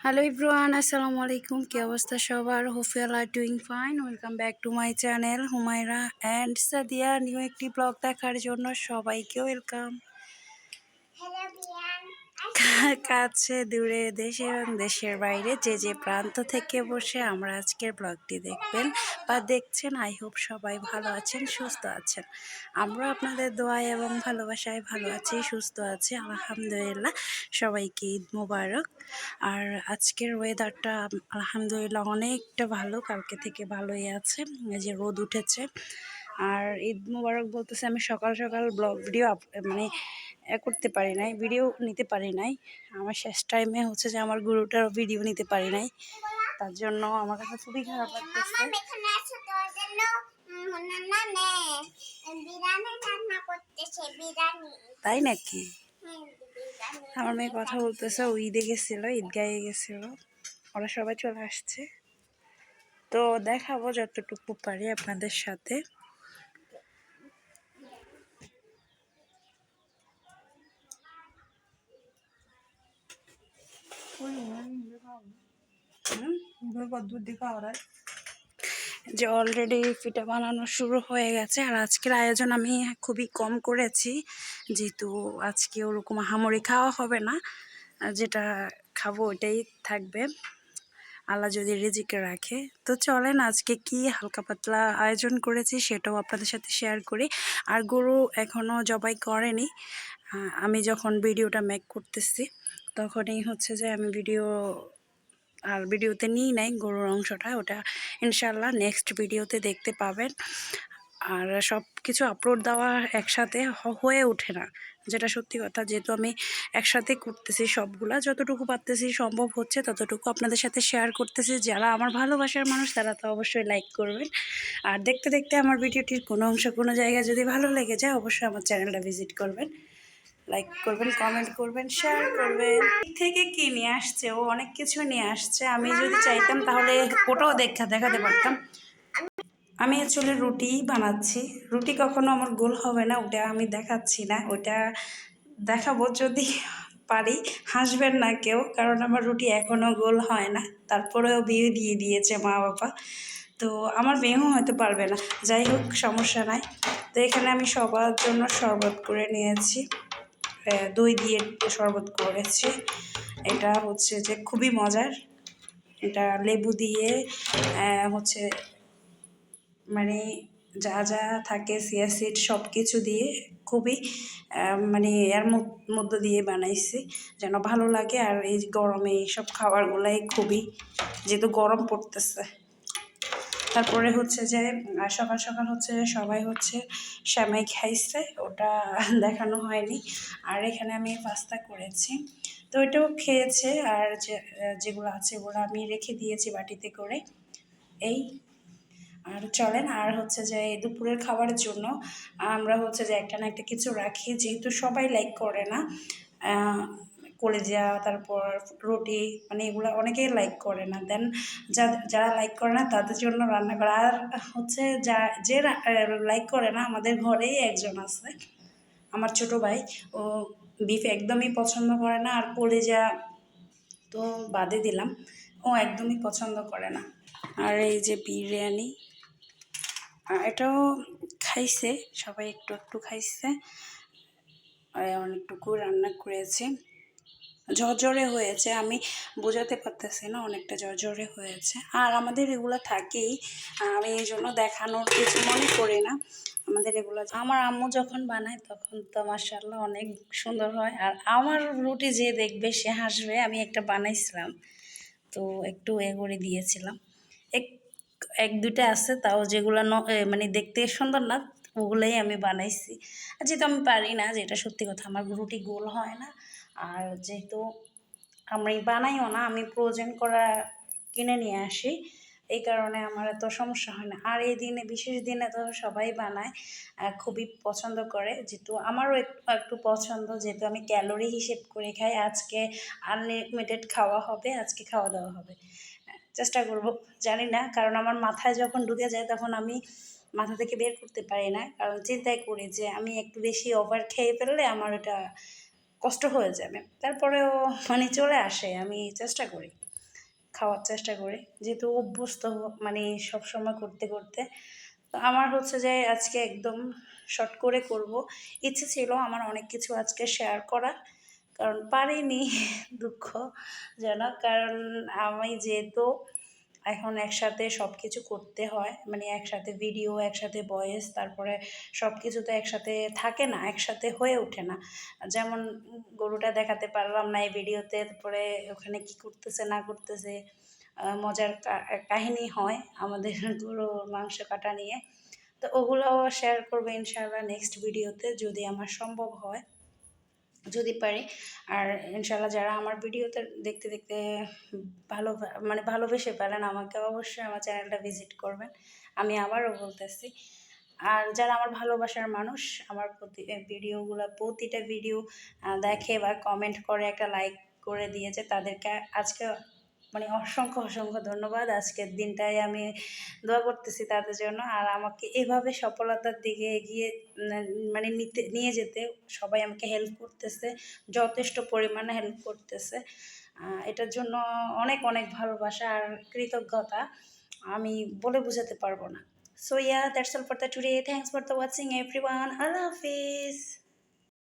Hello everyone, assalamu alaikum. কি অবস্থা সবার? Hope you all are doing fine. Welcome back to my channel Humaira and Sadia. New একটি blog দেখার জন্য সবাইকে ওয়েলকাম। কাছে দূরে দেশে এবং দেশের বাইরে যে যে প্রান্ত থেকে বসে আমরা আজকের ব্লগটি দেখবেন বা দেখছেন, আই হোপ সবাই ভালো আছেন, সুস্থ আছেন। আমরা আপনাদের দোয়ায় এবং ভালোবাসায় ভালো আছি, সুস্থ আছি, আলহামদুলিল্লাহ। সবাইকে ঈদ মোবারক। আর আজকের ওয়েদারটা আলহামদুলিল্লাহ অনেকটা ভালো, কালকে থেকে ভালোই আছে, এই যে রোদ উঠেছে। আর ঈদ মোবারক বলতেছে, আমি সকাল সকাল ব্লগ ভিডিও মানে করতে পারি নাই, ভিডিও নিতে পারি নাই। আমার শেষ টাইমে হচ্ছে যে আমার গরুটার ভিডিও নিতে পারি নাই, তার জন্য আমার কাছে খুবই খারাপ লাগতেছে। তাই নাকি? আমার মেয়ে কথা বলতেছে, ও ঈদে গেছিল, ঈদগাহে গেছিল, ওরা সবাই চলে আসছে। তো দেখাবো যতটুকু পারি আপনাদের সাথে। যে অলরেডি পিঠা বানানো শুরু হয়ে গেছে। আর আজকের আয়োজন আমি খুবই কম করেছি, যেহেতু আজকে ওরকম আহামরি খাওয়া হবে না, যেটা খাবো ওটাই থাকবে, আল্লাহ যদি রিজিকে রাখে। তো চলেন আজকে কি হালকা পাতলা আয়োজন করেছি সেটাও আপনাদের সাথে শেয়ার করি। আর গরু এখনও জবাই করেনি, আমি যখন ভিডিওটা মেক করতেছি তখনই হচ্ছে যে আমি ভিডিওতে নিই নাই গরুর অংশটা, ওটা ইনশাল্লাহ নেক্সট ভিডিওতে দেখতে পাবেন। আর সব কিছু আপলোড দেওয়া একসাথে হয়ে ওঠে না, যেটা সত্যি কথা। যেহেতু আমি একসাথে করতেছি সবগুলা, যতটুকু পারতেছি সম্ভব হচ্ছে ততটুকু আপনাদের সাথে শেয়ার করতেছি। যারা আমার ভালোবাসার মানুষ তারা তো অবশ্যই লাইক করবেন। আর দেখতে দেখতে আমার ভিডিওটির কোনো অংশ কোনো জায়গায় যদি ভালো লেগে যায় অবশ্যই আমার চ্যানেলটা ভিজিট করবেন, লাইক করবেন, কমেন্ট করবেন, শেয়ার করবেন। থেকে কি নিয়ে আসছে, ও অনেক কিছু নিয়ে আসছে। আমি যদি চাইতাম তাহলে ওটাও দেখাতে পারতাম। আমি অ্যাকচুয়ালি রুটি বানাচ্ছি, রুটি কখনো আমার গোল হবে না, ওটা আমি দেখাচ্ছি না, ওটা দেখাবো যদি পারি। হাসবেন না কেউ, কারণ আমার রুটি এখনও গোল হয় না, তারপরেও বিয়ে দিয়ে দিয়েছে মা বাবা, তো আমার মেয়েও হয়তো পারবে না। যাই হোক, সমস্যা নাই। তো এখানে আমি সবার জন্য শরবত করে নিয়েছি, দই দিয়ে শরবত করেছি। এটা হচ্ছে যে খুবই মজার, এটা লেবু দিয়ে হচ্ছে মানে যা যা থাকে চিয়া সিড সব কিছু দিয়ে খুবই মানে এর মধ্য দিয়ে বানাইছি যেন ভালো লাগে। আর এই গরমে এইসব খাবারগুলাই খুবই, যেহেতু গরম পড়তেছে। তারপরে হচ্ছে যে সকাল সকাল হচ্ছে সবাই হচ্ছে সেমাই খাইছে, ওটা দেখানো হয়নি। আর এখানে আমি পাস্তা করেছি, তো ওইটাও খেয়েছে। আর যেগুলো আছে ওগুলো আমি রেখে দিয়েছি বাটিতে করে। এই আর চলেন, আর হচ্ছে যে দুপুরের খাবারের জন্য আমরা হচ্ছে যে একটা না একটা কিছু রাখি, যেহেতু সবাই লাইক করে না। কলেজা, তারপর রুটি, মানে এগুলো অনেকেই লাইক করে না। দেন যারা লাইক করে না তাদের জন্য রান্না করা। আর হচ্ছে যে লাইক করে না, আমাদের ঘরেই একজন আছে, আমার ছোট ভাই, ও বিফ একদমই পছন্দ করে না, আর কলেজা তো বাদে দিলাম, ও একদমই পছন্দ করে না। আর এই যে বিরিয়ানি, এটাও খাইছে সবাই, একটু একটু খাইছে, অনেকটুকু রান্না করেছি। ঝরঝরে হয়েছে, আমি বোঝাতে পারতেছি না, অনেকটা ঝরঝরে হয়েছে। আর আমাদের এগুলো থাকেই, আমি এই জন্য দেখানোর কিছু মনে করি না। আমাদের এগুলো আমার আম্মু যখন বানায় তখন তো মাশাআল্লাহ অনেক সুন্দর হয়। আর আমার রুটি যে দেখবে সে হাসবে। আমি একটা বানাইছিলাম, তো একটু করে দিয়েছিলাম, এক এক দুইটা আছে তাও, যেগুলো মানে দেখতে সুন্দর না, ওগুলোই আমি বানাইছি। আর যেহেতু আমি পারি না, যেটা সত্যি কথা, আমার রুটি গোল হয় না। আর যেহেতু আমি বানাইও না, আমি প্রয়োজন করা কিনে নিয়ে আসি, এই কারণে আমার এত সমস্যা হয় না। আর এই দিনে, বিশেষ দিনে তো সবাই বানায়, খুবই পছন্দ করে, যেহেতু আমারও একটু পছন্দ, যেহেতু আমি ক্যালোরি হিসেব করে খাই। আজকে আনলিমিটেড খাওয়া হবে, আজকে খাওয়া দাওয়া হবে, চেষ্টা করব। জানি না, কারণ আমার মাথায় যখন ঢুকে যায় তখন আমি মাথা থেকে বের করতে পারি না, কারণ চিন্তাই করি যে আমি একটু বেশি ওভার খেয়ে ফেললে আমার এটা কষ্ট হয়ে যাবে। তারপরেও মানে চলে আসে, আমি চেষ্টা করি। খাওয়ার চেষ্টা করি, যেহেতু অভ্যস্ত মানে সবসময় করতে করতে। তো আমার হচ্ছে যে আজকে একদম শর্ট করে করব। ইচ্ছে ছিল আমার অনেক কিছু আজকে শেয়ার করার, কারণ পারিনি দুঃখজনক। কারণ আমি যেহেতু এখন একসাথে সব কিছু করতে হয়, মানে একসাথে ভিডিও, একসাথে ভয়েস, তারপরে সব কিছু তো একসাথে থাকে না, একসাথে হয়ে ওঠে না। যেমন গরুটা দেখাতে পারলাম না এই ভিডিওতে, তারপরে ওখানে কি করতেছে না করতেছে, মজার কাহিনী হয় আমাদের গরু মাংস কাটা নিয়ে। তো ওগুলোও শেয়ার করবো ইনশাআল্লাহ নেক্সট ভিডিওতে, যদি আমার সম্ভব হয়, যদি পারি। আর ইনশাআল্লাহ যারা আমার ভিডিওতে দেখতে দেখতে ভালো মানে ভালোবেসে ফেলেন আমাকে, অবশ্যই আমার চ্যানেলটা ভিজিট করবেন, আমি আবারও বলতেছি। আর যারা আমার ভালোবাসার মানুষ, আমার প্রতি ভিডিওগুলো, প্রতিটা ভিডিও দেখে বা কমেন্ট করে, একটা লাইক করে দিয়েছে, তাদেরকে আজকে মানে অসংখ্য অসংখ্য ধন্যবাদ। আজকের দিনটাই আমি দোয়া করতেছি তাদের জন্য। আর আমাকে এভাবে সফলতার দিকে এগিয়ে মানে নিয়ে যেতে সবাই আমাকে হেল্প করতেছে, যথেষ্ট পরিমাণে হেল্প করতেছে। এটার জন্য অনেক অনেক ভালোবাসা আর কৃতজ্ঞতা, আমি বলে বোঝাতে পারবো না। So yeah, that's all for the today. Thanks for the watching everyone. Allah Hafiz.